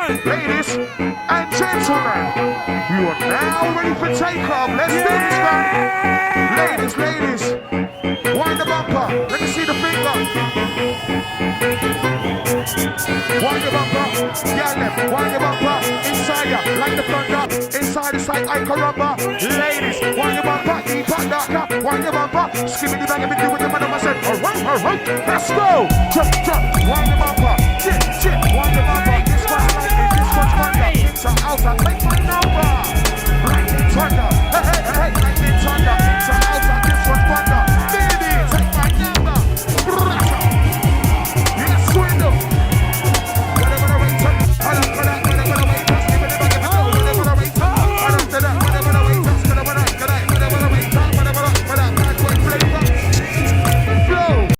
Ladies and gentlemen, you are now ready for takeoff. Let's do this, man. Ladies, wind the bumper. Let me see the finger. Wind the bumper. Yeah, left. Wind the bumper. Inside ya, like the thunder. Inside is like I caramba. Ladies, wind the bumper. Eat hot darker. Wind the bumper. Skibbadee bang and do what the man of said. Alright. Let's go. Drop. Wind the bumper. Chip. Wind the bumper. This one's like this one's thunder. Inside, outside.